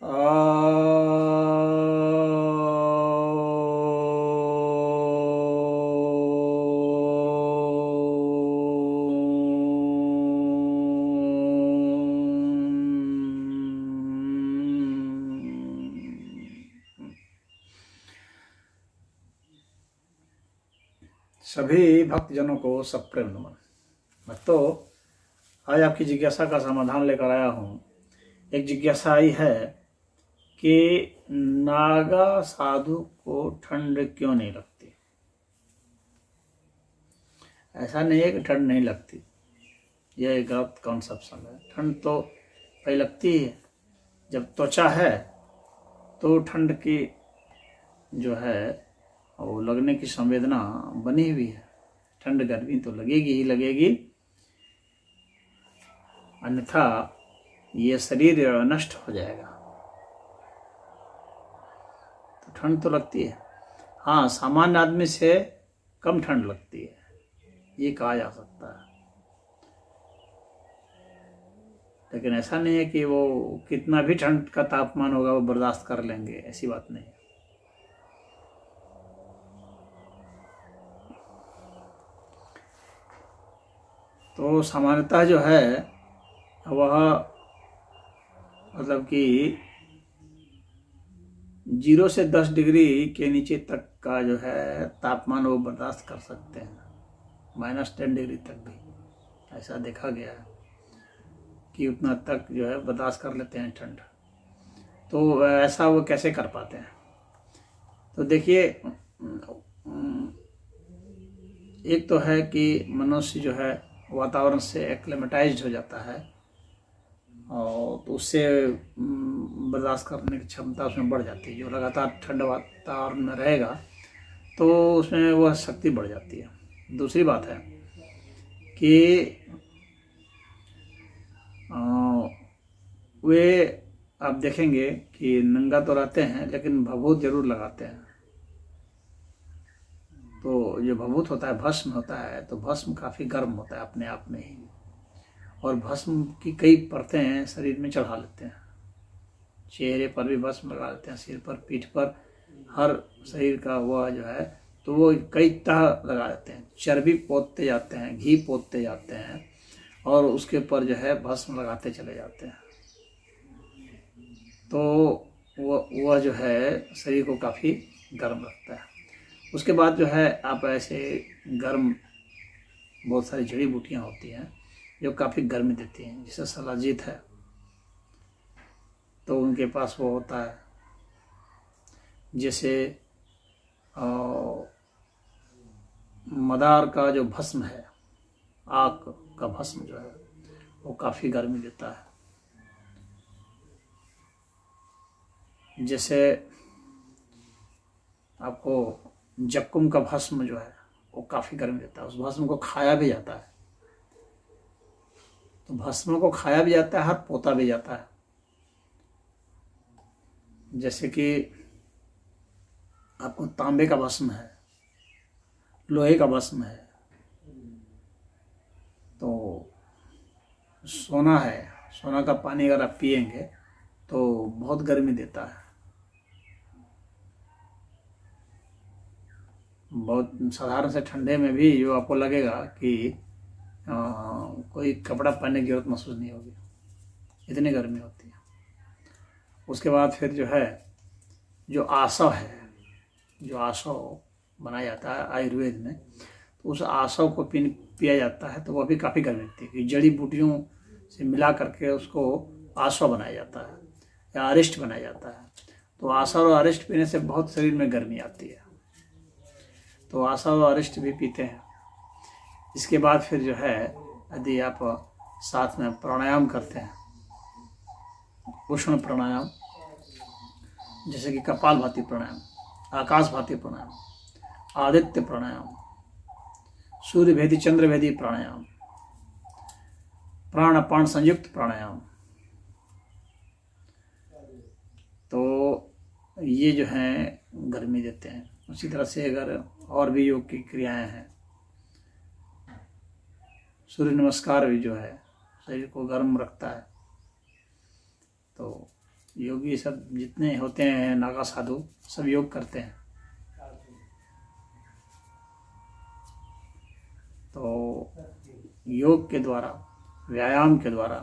सभी भक्तजनों को सप्रेम नमन। भक्तों, आज आपकी जिज्ञासा का समाधान लेकर आया हूँ। एक जिज्ञासा आई है कि नागा साधु को ठंड क्यों नहीं लगती। ऐसा नहीं है कि ठंड नहीं लगती, यह एक गलत कॉन्सेप्शन है। ठंड तो भाई लगती है। जब त्वचा है तो ठंड की जो है वो लगने की संवेदना बनी हुई है। ठंड गर्मी तो लगेगी ही लगेगी, अन्यथा ये शरीर नष्ट हो जाएगा। तो ठंड तो लगती है। हाँ, सामान्य आदमी से कम ठंड लगती है, ये कहा जा सकता है। लेकिन ऐसा नहीं है कि वो कितना भी ठंड का तापमान होगा वो बर्दाश्त कर लेंगे, ऐसी बात नहीं है। तो सामान्यतः जो है वह मतलब कि 0 से 10 डिग्री के नीचे तक का जो है तापमान वो बर्दाश्त कर सकते हैं, -10 डिग्री तक भी ऐसा देखा गया है कि उतना तक जो है बर्दाश्त कर लेते हैं ठंड। तो ऐसा वो कैसे कर पाते हैं? तो देखिए, एक तो है कि मनुष्य जो है वातावरण से एक्लेमेटाइज्ड हो जाता है और तो उससे बर्दाश्त करने की क्षमता उसमें बढ़ जाती है। जो लगातार ठंड वातावरण में रहेगा तो उसमें वह शक्ति बढ़ जाती है। दूसरी बात है कि वे आप देखेंगे कि नंगा तो रहते हैं लेकिन भभूत जरूर लगाते हैं। तो जो भभूत होता है, भस्म होता है, तो भस्म काफ़ी गर्म होता है अपने आप में ही, और भस्म की कई परतें शरीर में चढ़ा लेते हैं। चेहरे पर भी भस्म लगा लेते हैं, सिर पर, पीठ पर, हर शरीर का वह जो है तो वो कई तह लगा देते हैं। चर्बी पोतते जाते हैं, घी पोतते जाते हैं और उसके ऊपर जो है भस्म लगाते चले जाते हैं। तो वह जो है शरीर को काफ़ी गर्म रखता है। उसके बाद जो है आप ऐसे गर्म बहुत सारी जड़ी बूटियाँ होती हैं जो काफ़ी गर्मी देती हैं, जैसे सलाजीत है तो उनके पास वो होता है। जैसे मदार का जो भस्म है, आग का भस्म जो है वो काफ़ी गर्मी देता है। जैसे आपको जक्कुम का भस्म जो है वो काफ़ी गर्मी देता है। उस भस्म को खाया भी जाता है। तो भस्म को खाया भी जाता है, हाथ पोता भी जाता है। जैसे कि आपको तांबे का भस्म है, लोहे का भस्म है, तो सोना है, सोना का पानी अगर आप पिएंगे तो बहुत गर्मी देता है। बहुत साधारण से ठंडे में भी जो आपको लगेगा कि कोई कपड़ा पहनने की जरूरत महसूस नहीं होगी, इतनी गर्मी होती है। उसके बाद फिर जो है जो आसव है, जो आसव बनाया जाता है आयुर्वेद में, तो उस आसव को पिया जाता है तो वह भी काफ़ी गर्मी देती है। कि जड़ी बूटियों से मिला करके उसको आसव बनाया जाता है या अरिष्ट बनाया जाता है। तो आसव और अरिष्ट पीने से बहुत शरीर में गर्मी आती है, तो आसव और अरिष्ट भी पीते हैं। इसके बाद फिर जो है यदि आप साथ में प्राणायाम करते हैं, उष्ण प्राणायाम, जैसे कि कपालभाति प्राणायाम, आकाशभाति प्राणायाम, आदित्य प्राणायाम, सूर्यभेदी चंद्रभेदी प्राणायाम, प्राण अपान संयुक्त प्राणायाम, तो ये जो हैं गर्मी देते हैं। उसी तरह से अगर और भी योग की क्रियाएं हैं, सूर्य नमस्कार भी जो है शरीर को गर्म रखता है। तो योगी सब जितने होते हैं नागा साधु सब योग करते हैं। तो योग के द्वारा, व्यायाम के द्वारा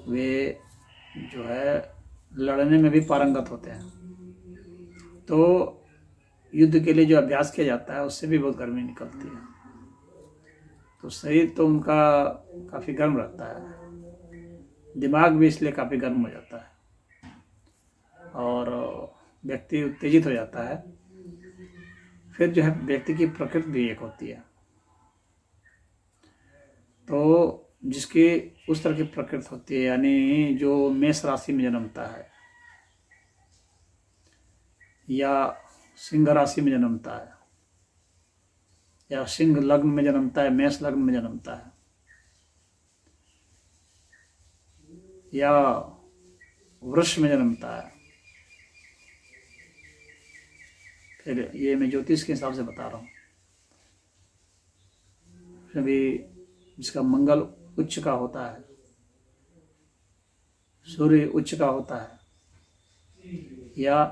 वे जो है लड़ने में भी पारंगत होते हैं। तो युद्ध के लिए जो अभ्यास किया जाता है उससे भी बहुत गर्मी निकलती है। तो शरीर तो उनका काफ़ी गर्म रहता है, दिमाग भी इसलिए काफ़ी गर्म हो जाता है और व्यक्ति उत्तेजित हो जाता है। फिर जो है व्यक्ति की प्रकृति भी एक होती है। तो जिसकी उस तरह की प्रकृति होती है, यानी जो मेष राशि में जन्मता है या सिंह राशि में जन्मता है या सिंह लग्न में जन्मता है, मेष लग्न में जन्मता है या वृष में जन्मता है। फिर ये मैं ज्योतिष के हिसाब से बता रहा हूँ। भी जिसका मंगल उच्च का होता है, सूर्य उच्च का होता है या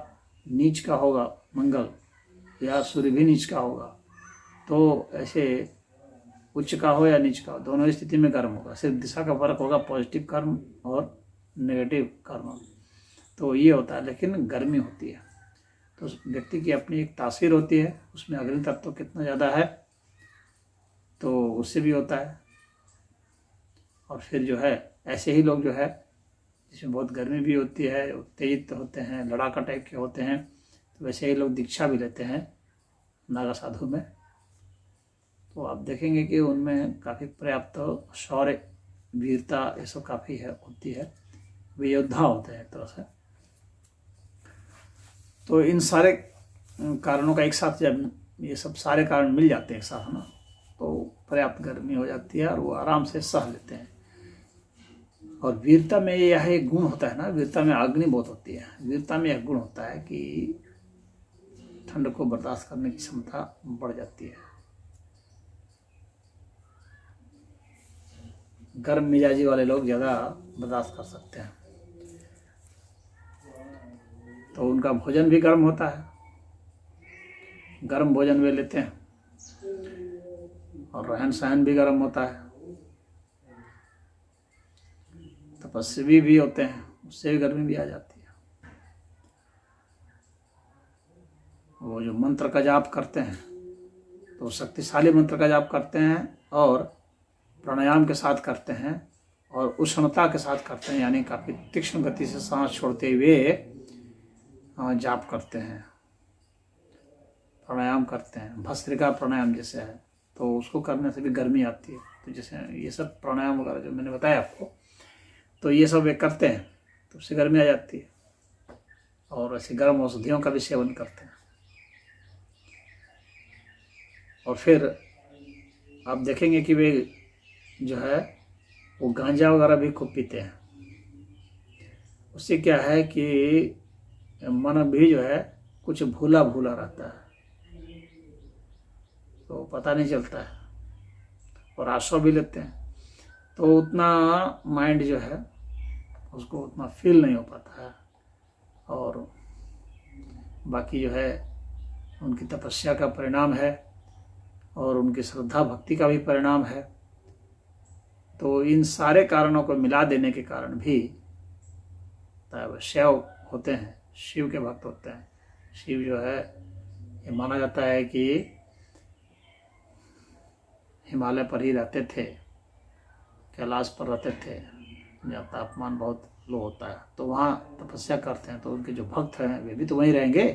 नीच का होगा मंगल, या सूर्य भी नीच का होगा, तो ऐसे उच्च का हो या नीच का हो, दोनों स्थिति में कर्म होगा। सिर्फ दिशा का फर्क होगा, पॉजिटिव कर्म और नेगेटिव कर्म। तो ये होता है, लेकिन गर्मी होती है। तो व्यक्ति की अपनी एक तासीर होती है, उसमें अग्नि तत्व कितना ज़्यादा है तो उससे भी होता है। और फिर जो है ऐसे ही लोग जो है जिसमें बहुत गर्मी भी होती है, उत्तेजित होते हैं, लड़ाका टाइप के होते हैं, तो वैसे ही लोग दीक्षा भी लेते हैं नागा साधु में। तो आप देखेंगे कि उनमें काफ़ी पर्याप्त शौर्य, वीरता ये सब काफ़ी है होती है। वे योद्धा होते हैं एक तरह से। तो इन सारे कारणों का एक साथ जब ये सब सारे कारण मिल जाते हैं एक साथ ना, तो पर्याप्त गर्मी हो जाती है और वो आराम से सह लेते हैं। और वीरता में यह एक गुण होता है ना, वीरता में अग्नि बहुत होती है। वीरता में यह गुण होता है कि ठंड को बर्दाश्त करने की क्षमता बढ़ जाती है। गर्म मिजाजी वाले लोग ज़्यादा बर्दाश्त कर सकते हैं। तो उनका भोजन भी गर्म होता है, गर्म भोजन वे लेते हैं, और रहन सहन भी गर्म होता है। तपस्वी भी होते हैं, उससे भी गर्मी भी आ जाती है। वो जो मंत्र का जाप करते हैं तो शक्तिशाली मंत्र का जाप करते हैं और प्राणायाम के साथ करते हैं और उष्णता के साथ करते हैं, यानी काफ़ी तीक्ष्ण गति से सांस छोड़ते हुए जाप करते हैं, प्राणायाम करते हैं। भस्त्रिका प्राणायाम जैसे है, तो उसको करने से भी गर्मी आती है। तो जैसे ये सब प्राणायाम वगैरह जो मैंने बताया आपको, तो ये सब वे करते हैं तो उससे गर्मी आ जाती है। और ऐसे गर्म औषधियों का भी सेवन करते हैं। और फिर आप देखेंगे कि वे जो है वो गांजा वगैरह भी खूब पीते हैं। उससे क्या है कि मन भी जो है कुछ भूला भूला रहता है, तो पता नहीं चलता है। और आश्रय भी लेते हैं तो उतना माइंड जो है उसको उतना फील नहीं हो पाता है। और बाकी जो है उनकी तपस्या का परिणाम है और उनकी श्रद्धा भक्ति का भी परिणाम है। तो इन सारे कारणों को मिला देने के कारण भी शैव होते हैं, शिव के भक्त होते हैं। शिव जो है ये माना जाता है कि हिमालय पर ही रहते थे, कैलाश पर रहते थे, जहाँ तापमान बहुत लो होता है, तो वहाँ तपस्या करते हैं। तो उनके जो भक्त हैं वे भी तो वहीं रहेंगे,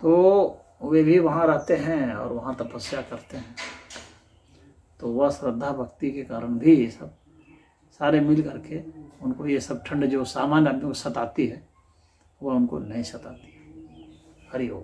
तो वे भी वहाँ रहते हैं और वहाँ तपस्या करते हैं। तो वह श्रद्धा भक्ति के कारण भी ये सब सारे मिल करके उनको ये सब ठंड जो सामान्य आदमी को सताती है वह उनको नहीं सताती। हरि ओम।